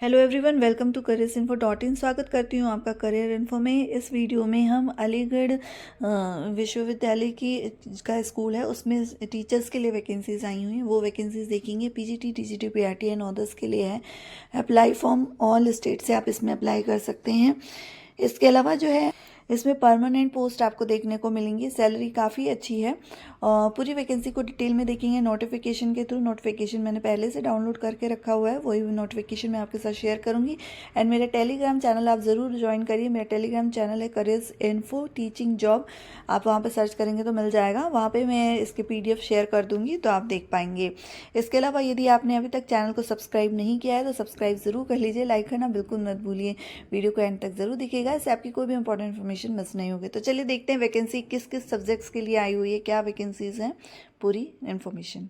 Hello everyone, welcome to career info dot in. स्वागत करती हूँ आपका करियर इन्फो में। इस वीडियो में हम अलीगढ़ विश्वविद्यालय की का स्कूल है, उसमें टीचर्स के लिए वैकेंसीज आई हुई हैं, वो वैकेंसीज देखेंगे। PGT, TGT, PRT and others के लिए है। अप्लाई फॉर्म ऑल स्टेट से आप इसमें अप्लाई कर सकते हैं। इसके अलावा जो है इसमें परमानेंट पोस्ट आपको देखने को मिलेंगी। सैलरी काफ़ी अच्छी है। पूरी वैकेंसी को डिटेल में देखेंगे नोटिफिकेशन के थ्रू। नोटिफिकेशन मैंने पहले से डाउनलोड करके रखा हुआ है, वही नोटिफिकेशन मैं आपके साथ शेयर करूंगी। एंड मेरे टेलीग्राम चैनल आप ज़रूर ज्वाइन करिए। मेरा टेलीग्राम चैनल है करियर इन्फो टीचिंग जॉब। आप वहाँ पर सर्च करेंगे तो मिल जाएगा। वहाँ पर मैं इसके PDF शेयर कर दूँगी तो आप देख पाएंगे। इसके अलावा यदि आपने अभी तक चैनल को सब्सक्राइब नहीं किया है तो सब्सक्राइब ज़रूर कर लीजिए। लाइक करना बिल्कुल मत भूलिए। वीडियो को एंड तक ज़रूर दिखेगा, इससे आपकी कोई भी इंपॉर्टेंट इन्फॉर्मेशन मिस नहीं होगी। तो चलिए देखते हैं वैकेंसी किस किस सब्जेक्ट्स के लिए आई हुई है, क्या वैकेंसीज हैं, पूरी इन्फॉर्मेशन।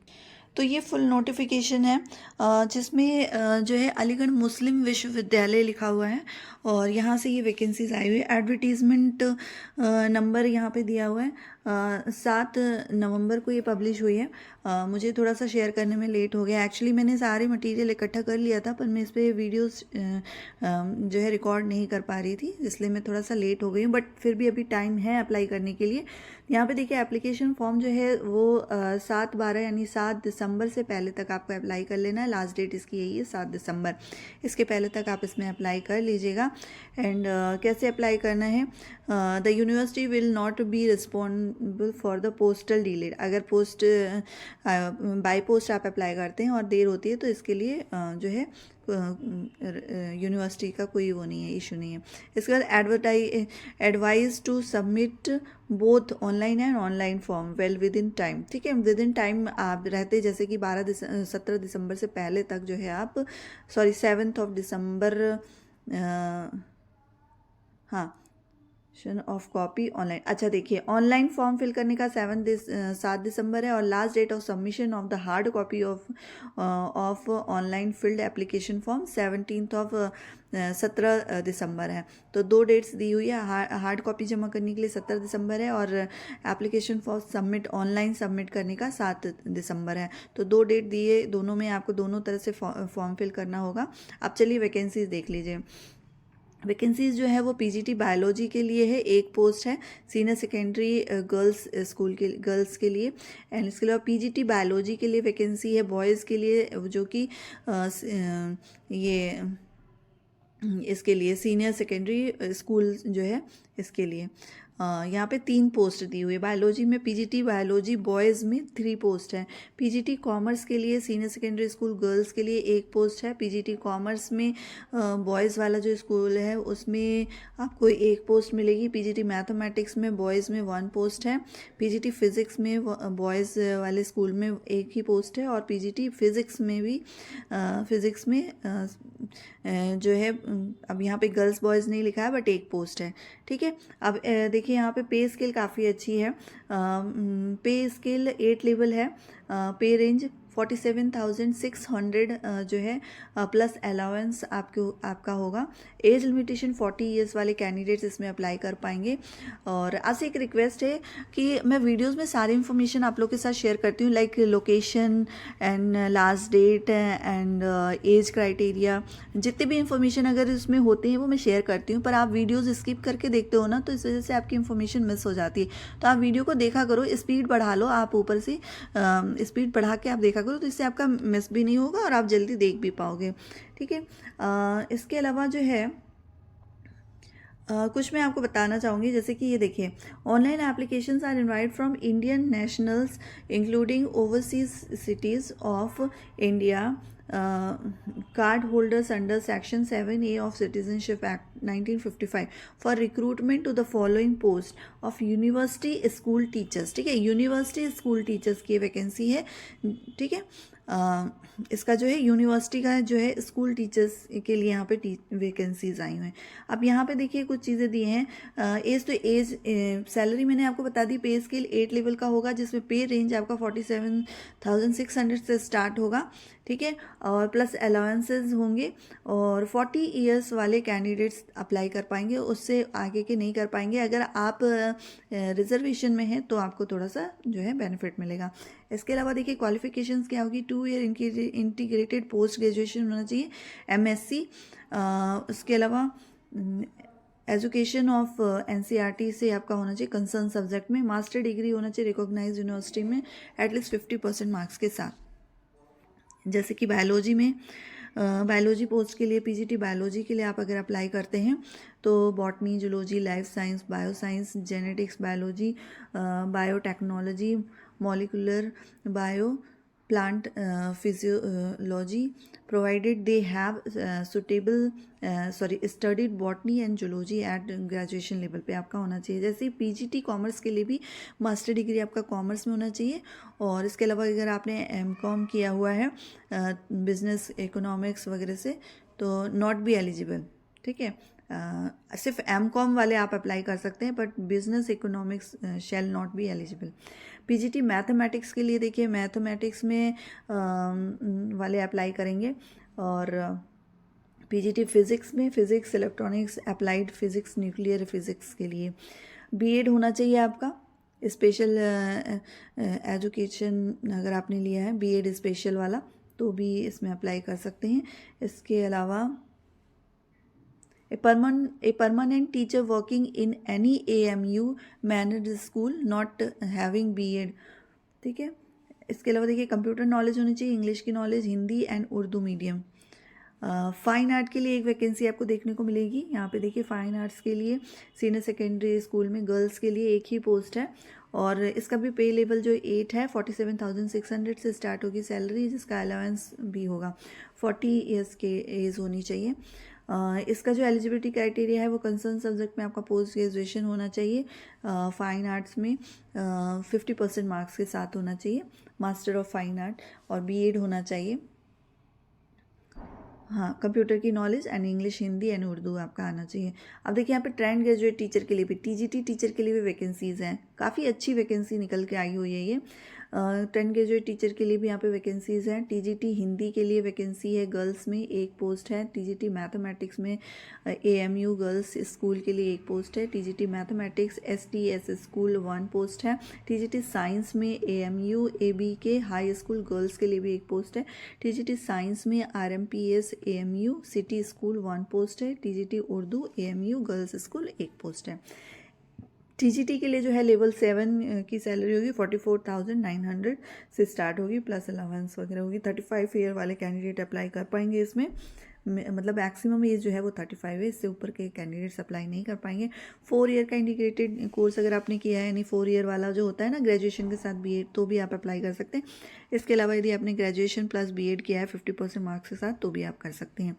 तो ये फुल नोटिफिकेशन है जिसमें जो है अलीगढ़ मुस्लिम विश्वविद्यालय लिखा हुआ है और यहाँ से ये वैकेंसीज आई हुई है। एडवर्टीजमेंट नंबर यहाँ पे दिया हुआ है। 7 नवंबर को ये पब्लिश हुई है। मुझे थोड़ा सा शेयर करने में लेट हो गया। एक्चुअली मैंने सारे मटेरियल इकट्ठा कर लिया था, पर मैं इस पर वीडियोस जो है रिकॉर्ड नहीं कर पा रही थी, इसलिए मैं थोड़ा सा लेट हो गई हूँ। बट फिर भी अभी टाइम है अप्लाई करने के लिए। यहाँ पे देखिए एप्लीकेशन फॉर्म जो है वो 7/12 यानी 7 दिसंबर से पहले तक आपको अप्लाई कर लेना है। लास्ट डेट इसकी यही है 7 दिसंबर। इसके पहले तक आप इसमें अप्लाई कर लीजिएगा। एंड कैसे अप्लाई करना है, the university will not be responsible for the postal delayed. अगर पोस्ट बाय पोस्ट आप अप्लाई करते हैं और देर होती है तो इसके लिए जो है यूनिवर्सिटी का कोई वो नहीं है, इशू नहीं है। इसके बाद advise to submit both online and online form well within time टाइम। ठीक है, विद इन टाइम आप रहते जैसे कि 17 दिसंबर से पहले तक जो है आप 7 दिसंबर हाँ ऑफ कॉपी ऑनलाइन। अच्छा देखिए, ऑनलाइन फॉर्म फिल करने का 7 दिसंबर है और last date of submission of the hard copy of online filled application form 17 दिसंबर है। तो 2 डेट्स दी हुई है। हार्ड कॉपी जमा करने के लिए 17 दिसंबर है और एप्लीकेशन फॉर्म ऑनलाइन सबमिट करने का 7 दिसंबर है। तो 2 डेट दिए, दोनों में आपको दोनों तरह से फॉर्म फिल करना होगा। अब चलिए वैकेंसीज देख लीजिए। वैकेंसीज जो है वो पीजीटी बायोलॉजी के लिए है, एक पोस्ट है। सीनियर सेकेंडरी गर्ल्स स्कूल के गर्ल्स के लिए। एंड इसके अलावा पीजीटी बायोलॉजी के लिए वैकेंसी है बॉयज़ के लिए, जो कि ये इसके लिए सीनियर सेकेंडरी स्कूल जो है इसके लिए यहाँ पे 3 पोस्ट दी हुई है। बायोलॉजी में पीजीटी बायोलॉजी बॉयज़ में 3 पोस्ट है। पीजीटी कॉमर्स के लिए सीनियर सेकेंडरी स्कूल गर्ल्स के लिए 1 पोस्ट है। पीजीटी कॉमर्स में बॉयज़ वाला जो स्कूल है उसमें आपको 1 पोस्ट मिलेगी। पीजीटी मैथमेटिक्स में बॉयज़ में 1 पोस्ट है। पीजीटी फिज़िक्स में बॉयज़ वाले स्कूल में 1 ही पोस्ट है। और पीजीटी फिज़िक्स में भी फिज़िक्स में जो है अब यहाँ पे गर्ल्स बॉयज़ नहीं लिखा है, बट 1 पोस्ट है। ठीक है, अब देखिए यहाँ पे पे स्केल काफ़ी अच्छी है। पे स्केल 8 लेवल है। पे रेंज 47,600 जो है प्लस अलाउंस आपका होगा। एज लिमिटेशन 40 ईयर्स वाले कैंडिडेट्स इसमें अप्लाई कर पाएंगे। और आपसे एक रिक्वेस्ट है कि मैं वीडियोस में सारी इन्फॉर्मेशन आप लोग के साथ शेयर करती हूँ, like location and last date and age criteria, जितने भी इन्फॉर्मेशन अगर इसमें होते हैं वो मैं शेयर करती हूँ। पर आप वीडियोज़ स्किप करके देखते हो ना, तो इस वजह से आपकी इन्फॉर्मेशन मिस हो जाती है। तो आप वीडियो को देखा करो, स्पीड बढ़ा लो, आप ऊपर से स्पीड बढ़ा के आप देखा करो, तो इससे आपका मिस भी नहीं होगा और आप जल्दी देख भी पाओगे। ठीक है, इसके अलावा जो है कुछ मैं आपको बताना चाहूँगी, जैसे कि ये देखिए, online applications are invite from Indian nationals including overseas citizens of India card holders under section 7A of citizenship act 1955 for recruitment to the following post of university school teachers. ठीक है, यूनिवर्सिटी स्कूल टीचर्स की vacancy है। ठीक है, इसका जो है university का जो है स्कूल टीचर्स के लिए यहाँ पे वैकेंसीज आई हुई हैं। अब यहाँ पे देखिए कुछ चीज़ें दी हैं। एज तो एज सैलरी मैंने आपको बता दी। पे स्केल 8 लेवल का होगा, जिसमें पे रेंज आपका 47,600 से स्टार्ट होगा। ठीक है, और प्लस अलाउंसेस होंगे। और 40 ईयर्स वाले कैंडिडेट्स अप्लाई कर पाएंगे, उससे आगे के नहीं कर पाएंगे। अगर आप रिजर्वेशन में हैं तो आपको थोड़ा सा जो है बेनिफिट मिलेगा। इसके अलावा देखिए क्वालिफिकेशंस क्या होगी, 2 ईयर इंटीग्रेटेड पोस्ट ग्रेजुएशन होना चाहिए, MSc। उसके अलावा एजुकेशन ऑफ NCERT से आपका होना चाहिए कंसर्न सब्जेक्ट में, मास्टर डिग्री होना चाहिए रिकॉग्नाइज यूनिवर्सिटी में एटलीस्ट 50% मार्क्स के साथ। जैसे कि बायोलॉजी में बायोलॉजी पोस्ट के लिए PGT बायोलॉजी के लिए आप अगर अप्लाई करते हैं तो botany, zoology, life science, bio science, genetics biology, biotechnology, molecular bio, plant physiology, provided they have studied botany and zoology at graduation level पे आपका होना चाहिए। जैसे PGT कॉमर्स के लिए भी मास्टर डिग्री आपका कॉमर्स में होना चाहिए। और इसके अलावा अगर आपने MCOM किया हुआ है बिजनेस इकोनॉमिक्स वगैरह से तो नॉट बी एलिजिबल, ठीक है। सिर्फ MCOM वाले आप अप्लाई कर सकते हैं, but business economics shall not be eligible. PGT mathematics के लिए देखिए मैथमेटिक्स में वाले अप्लाई करेंगे, और PGT फिज़िक्स में physics, electronics, applied physics, nuclear physics के लिए BEd होना चाहिए आपका। स्पेशल एजुकेशन अगर आपने लिया है BEd स्पेशल वाला तो भी इसमें अप्लाई कर सकते हैं। इसके अलावा A permanent teacher working in any AMU managed school not having BEd, ठीक है। इसके अलावा देखिए कंप्यूटर नॉलेज होनी चाहिए, इंग्लिश की knowledge, Hindi and Urdu medium. Fine art के लिए एक वैकेंसी आपको देखने को मिलेगी। यहाँ पे देखिए फाइन आर्ट्स के लिए सीनियर सेकेंडरी स्कूल में गर्ल्स के लिए एक ही पोस्ट है, और इसका भी पे लेवल जो 8 है 47,600 से स्टार्ट होगी सैलरी, जिसका अलाउंस भी होगा। 40 ईयर्स के एज होनी चाहिए। इसका जो एलिजिबिलिटी क्राइटेरिया है वो कंसर्न सब्जेक्ट में आपका पोस्ट ग्रेजुएशन होना चाहिए, फाइन आर्ट्स में 50% मार्क्स के साथ होना चाहिए, मास्टर ऑफ फाइन आर्ट, और BEd होना चाहिए। हाँ, कंप्यूटर की knowledge and English, Hindi and Urdu आपका आना चाहिए। अब देखिए यहाँ पे ट्रेंड ग्रेजुएट टीचर के लिए भी, TGT टीचर के लिए भी वैकेंसीज़ हैं, काफ़ी अच्छी वैकेंसी निकल के आई हुई है ये। ट्रेंड ग्रेजुएट टीचर के लिए भी यहाँ पे वैकेंसीज़ हैं। TGT हिंदी के लिए वैकेंसी है, गर्ल्स में एक पोस्ट है। TGT मैथमेटिक्स में AMU गर्ल्स स्कूल के लिए एक पोस्ट है। TGT mathematics STS school 1 post है। TGT साइंस में AMU ABK high school girls के लिए भी एक पोस्ट है। TGT साइंस में RMPS AMU city school 1 post है। TGT Urdu AMU girls school 1 post है। TGT के लिए जो है लेवल 7 की सैलरी होगी 44,900 से स्टार्ट होगी, प्लस अलाउंस वगैरह होगी। 35 ईयर वाले कैंडिडेट अप्लाई कर पाएंगे इसमें, मतलब मैक्सिमम एज जो है वो 35 है, इससे ऊपर के कैंडिडेट्स अप्लाई नहीं कर पाएंगे। 4 ईयर का इंटीग्रेटेड कोर्स अगर आपने किया है, यानी 4 ईयर वाला जो होता है ना ग्रेजुएशन के साथ BEd, तो भी आप अप्लाई कर सकते हैं। इसके अलावा यदि आपने ग्रेजुएशन प्लस BEd किया है 50% मार्क्स के साथ, तो भी आप कर सकते हैं।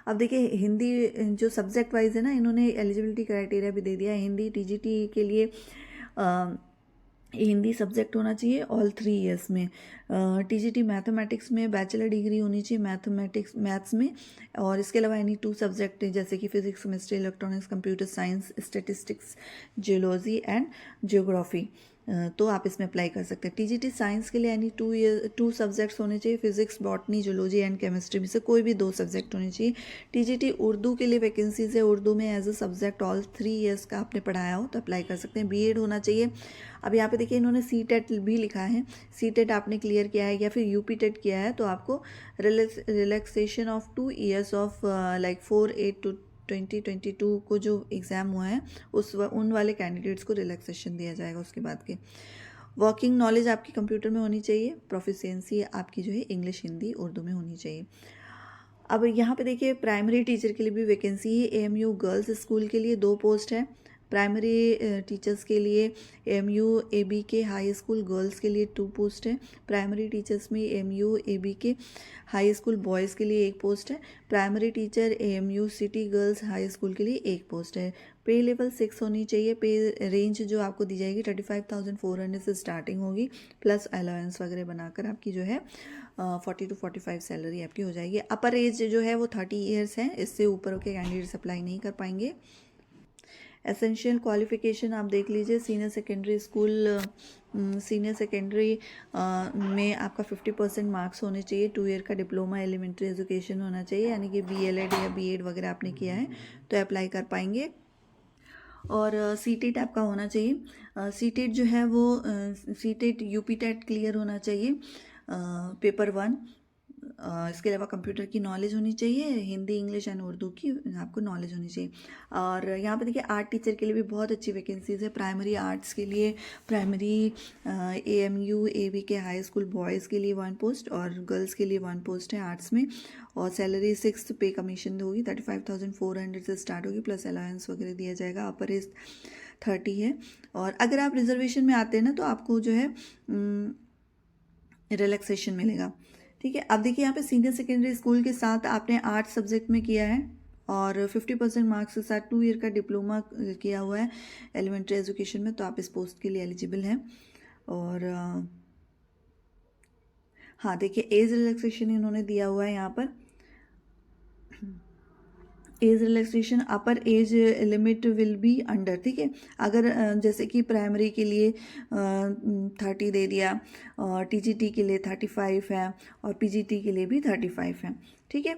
अब देखिए हिंदी जो सब्जेक्ट वाइज है ना, इन्होंने एलिजिबिलिटी क्राइटेरिया भी दे दिया है। हिंदी TGT के लिए हिंदी सब्जेक्ट होना चाहिए ऑल 3 ईयर्स में। TGT मैथमेटिक्स में बैचलर डिग्री होनी चाहिए मैथ्स में, और इसके अलावा एनी 2 सब्जेक्ट जैसे कि physics, chemistry, electronics, computer science, statistics, geology and geography, तो आप इसमें अप्लाई कर सकते हैं। TGT साइंस के लिए यानी 2 सब्जेक्ट्स होने चाहिए, physics, botany, zoology and chemistry में से कोई भी 2 सब्जेक्ट होने चाहिए। TGT उर्दू के लिए वैकेंसीज है, उर्दू में as a subject all 3 years का आपने पढ़ाया हो तो अप्लाई कर सकते हैं। BEd होना चाहिए। अब यहाँ पे देखिए इन्होंने CTET भी लिखा है, CTET आपने क्लियर किया है या फिर UP-TET किया है तो आपको relaxation of 2 years of like 4/8 to 2022 को जो एग्ज़ाम हुआ है उन वाले कैंडिडेट्स को रिलैक्सेशन दिया जाएगा उसके बाद के। वर्किंग नॉलेज आपकी कंप्यूटर में होनी चाहिए, प्रोफिशिएंसी आपकी जो है इंग्लिश, हिंदी, उर्दू में होनी चाहिए। अब यहाँ पे देखिए प्राइमरी टीचर के लिए भी वैकेंसी है। AMU गर्ल्स स्कूल के लिए 2 पोस्ट है। प्राइमरी टीचर्स के लिए AMU ABK high school girls के लिए 2 पोस्ट है। प्राइमरी टीचर्स में AMU ABK high school boys के लिए 1 पोस्ट है। Primary teacher AMU city girls high school के लिए 1 पोस्ट है। पे लेवल 6 होनी चाहिए। पे रेंज जो आपको दी जाएगी 35,400 से स्टार्टिंग होगी, प्लस अलाउंस वगैरह बनाकर आपकी जो है 40 to 45 सैलरी आपकी हो जाएगी। अपर एज जो है वो 30 ईयर्स है, इससे ऊपर के कैंडिडेट्स अप्लाई नहीं कर पाएंगे। एसेंशियल क्वालिफिकेशन आप देख लीजिए, senior secondary school, senior secondary में आपका 50% मार्क्स होने चाहिए। 2 ईयर का डिप्लोमा एलिमेंट्री एजुकेशन होना चाहिए, यानी कि BLED या BEd वगैरह आपने किया है तो अप्लाई कर पाएंगे। और सीटेट आपका होना चाहिए। सीटेट जो है वो सीटेट यूपी टेट क्लियर होना चाहिए, पेपर 1। इसके अलावा कंप्यूटर की नॉलेज होनी चाहिए, हिंदी इंग्लिश एंड उर्दू की आपको नॉलेज होनी चाहिए। और यहाँ पे देखिए आर्ट टीचर के लिए भी बहुत अच्छी वैकेंसीज़ है। प्राइमरी आर्ट्स के लिए primary AMU ABK high school boys के लिए 1 पोस्ट और गर्ल्स के लिए 1 पोस्ट है आर्ट्स में। और सैलरी 6 पे कमीशन होगी, 35,400 से स्टार्ट होगी, प्लस अलाउंस वगैरह दिया जाएगा। अपर एज 30 है। और अगर आप रिजर्वेशन में आते हैं ना तो आपको जो है रिलैक्सेशन मिलेगा। ठीक है, अब देखिए यहाँ पे सीनियर सेकेंडरी स्कूल के साथ आपने आर्ट सब्जेक्ट में किया है और 50% मार्क्स के साथ 2 ईयर का डिप्लोमा किया हुआ है एलिमेंट्री एजुकेशन में, तो आप इस पोस्ट के लिए एलिजिबल हैं। और हाँ देखिए एज रिलैक्सेशन इन्होंने दिया हुआ है यहाँ पर। Age relaxation upper age limit will be under, ठीक है। अगर जैसे कि प्राइमरी के लिए 30 दे दिया और TGT के लिए 35 है और PGT के लिए भी 35 है, ठीक है।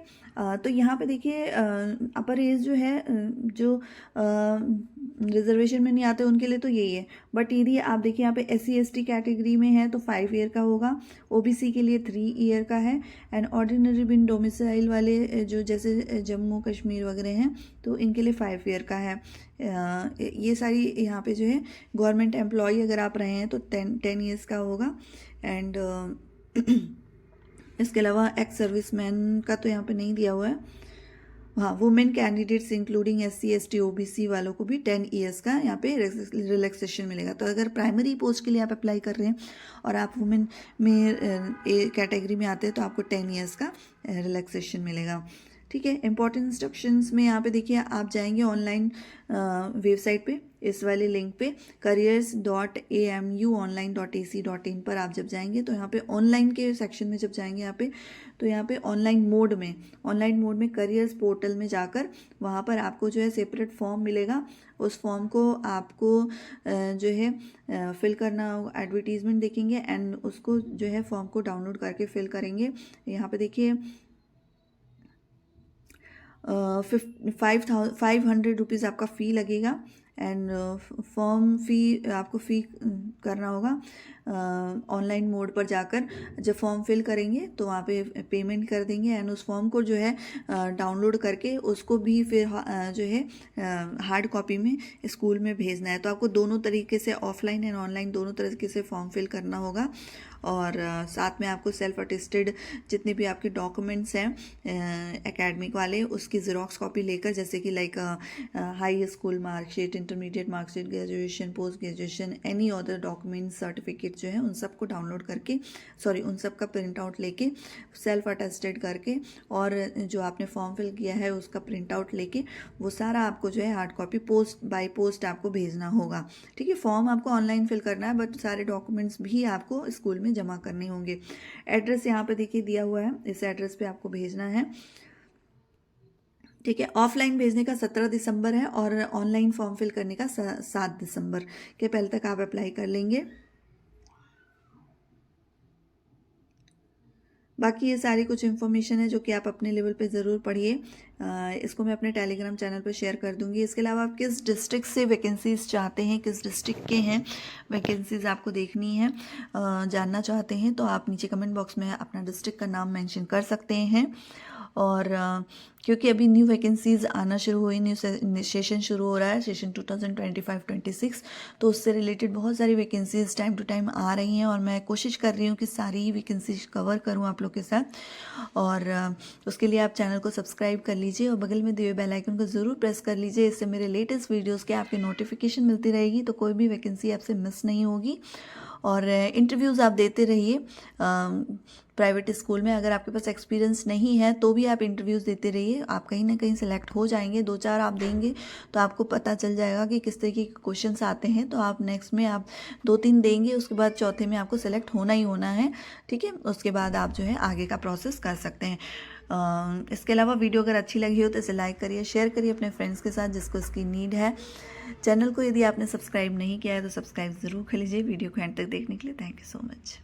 तो यहाँ पे देखिए अपर एज जो है जो रिजर्वेशन में नहीं आते उनके लिए तो यही है। बट यदि आप देखिए यहाँ पे SC ST कैटेगरी में है तो 5 ईयर का होगा, OBC के लिए 3 ईयर का है, एंड ऑर्डिनरी बिन डोमिसाइल वाले जो जैसे जम्मू कश्मीर वगैरह हैं तो इनके लिए 5 ईयर का है। ये सारी यहाँ पे जो है गवर्नमेंट एम्प्लॉय अगर आप रहे हैं तो 10 ईयर्स का होगा। एंड इसके अलावा एक्स सर्विसमैन का तो यहाँ पे नहीं दिया हुआ है। हाँ, women candidates including SC ST OBC वालों को भी 10 ईयर्स का यहाँ पे रिलैक्सेशन मिलेगा। तो अगर प्राइमरी पोस्ट के लिए आप अप्लाई कर रहे हैं और आप वुमेन में कैटेगरी में आते हैं तो आपको 10 ईयर्स का रिलैक्सेशन मिलेगा, ठीक है। इंपॉर्टेंट इंस्ट्रक्शंस में यहाँ पे देखिए आप जाएंगे ऑनलाइन वेबसाइट पे, इस वाले लिंक पे careers.amuonline.ac.in पर आप जब जाएंगे तो यहाँ पे ऑनलाइन के सेक्शन में जब जाएंगे यहाँ पे तो यहाँ पे ऑनलाइन मोड में करियर्स पोर्टल में जाकर वहाँ पर आपको जो है सेपरेट फॉर्म मिलेगा। उस फॉर्म को आपको जो है फिल करना होगा, एडवर्टीजमेंट देखेंगे एंड उसको जो है फॉर्म को डाउनलोड करके फिल करेंगे। यहाँ पे देखिए 500 रुपीज़ आपका फ़ी लगेगा एंड फॉर्म फ़ी आपको फ़ी करना होगा ऑनलाइन मोड पर जाकर। जब फॉर्म फिल करेंगे तो वहाँ पे पेमेंट कर देंगे एंड उस फॉर्म को जो है डाउनलोड करके उसको भी फिर जो है हार्ड कॉपी में स्कूल में भेजना है। तो आपको दोनों तरीके से ऑफलाइन एंड ऑनलाइन दोनों तरीके से फॉर्म फिल करना होगा। और साथ में आपको सेल्फ अटेस्टेड जितने भी आपके डॉक्यूमेंट्स हैं एकेडमिक वाले उसकी ज़ेरॉक्स कॉपी लेकर, जैसे कि like high school marksheet, intermediate marksheet, graduation, post graduation, any other documents certificate जो है उन सबको डाउनलोड करके उन सब का प्रिंट आउट लेके सेल्फ अटेस्टेड करके और जो आपने फॉर्म फिल किया है उसका प्रिंट आउट लेके वो सारा आपको जो है हार्ड कॉपी बाय पोस्ट आपको भेजना होगा, ठीक है। फॉर्म आपको ऑनलाइन फिल करना है बट सारे डॉक्यूमेंट्स भी आपको स्कूल में जमा करने होंगे। एड्रेस यहाँ पे देखिए दिया हुआ है, इस एड्रेस पे आपको भेजना है, ठीक है। ऑफलाइन भेजने का 17 दिसंबर है और ऑनलाइन फॉर्म फिल करने का 7 दिसंबर के पहले तक आप अप्लाई कर लेंगे। बाकी ये सारी कुछ इन्फॉर्मेशन है जो कि आप अपने लेवल पे ज़रूर पढ़िए। इसको मैं अपने टेलीग्राम चैनल पर शेयर कर दूंगी। इसके अलावा आप किस डिस्ट्रिक्ट से वैकेंसीज़ चाहते हैं, किस डिस्ट्रिक्ट के हैं वैकेंसीज़ आपको देखनी है, जानना चाहते हैं तो आप नीचे कमेंट बॉक्स में अपना डिस्ट्रिक्ट का नाम मेंशन कर सकते हैं। और क्योंकि अभी न्यू वैकेंसीज़ आना शुरू हुई, न्यू सेशन शुरू हो रहा है, सेशन 2025-26, तो उससे रिलेटेड बहुत सारी वैकेंसीज़ टाइम टू टाइम आ रही हैं और मैं कोशिश कर रही हूँ कि सारी वैकेंसीज कवर करूँ आप लोग के साथ। और उसके लिए आप चैनल को सब्सक्राइब कर लीजिए और बगल में दिए हुए बेल आइकन को ज़रूर प्रेस कर लीजिए। इससे मेरे लेटेस्ट वीडियोज़ के आपकी नोटिफिकेशन मिलती रहेगी, तो कोई भी वैकेंसी आपसे मिस नहीं होगी। और इंटरव्यूज़ आप देते रहिए प्राइवेट स्कूल में। अगर आपके पास एक्सपीरियंस नहीं है तो भी आप इंटरव्यूज़ देते रहिए, आप कहीं ना कहीं सेलेक्ट हो जाएंगे। 2-4 आप देंगे तो आपको पता चल जाएगा कि किस तरीके के क्वेश्चंस आते हैं, तो आप नेक्स्ट में आप 2-3 देंगे, उसके बाद चौथे में आपको सेलेक्ट होना ही होना है, ठीक है। उसके बाद आप जो है आगे का प्रोसेस कर सकते हैं। इसके अलावा वीडियो अगर अच्छी लगी हो तो इसे लाइक करिए, शेयर करिए अपने फ्रेंड्स के साथ जिसको इसकी नीड है। चैनल को यदि आपने सब्सक्राइब नहीं किया है तो सब्सक्राइब ज़रूर कर लीजिए। वीडियो को एंड तक देखने के लिए थैंक यू सो मच।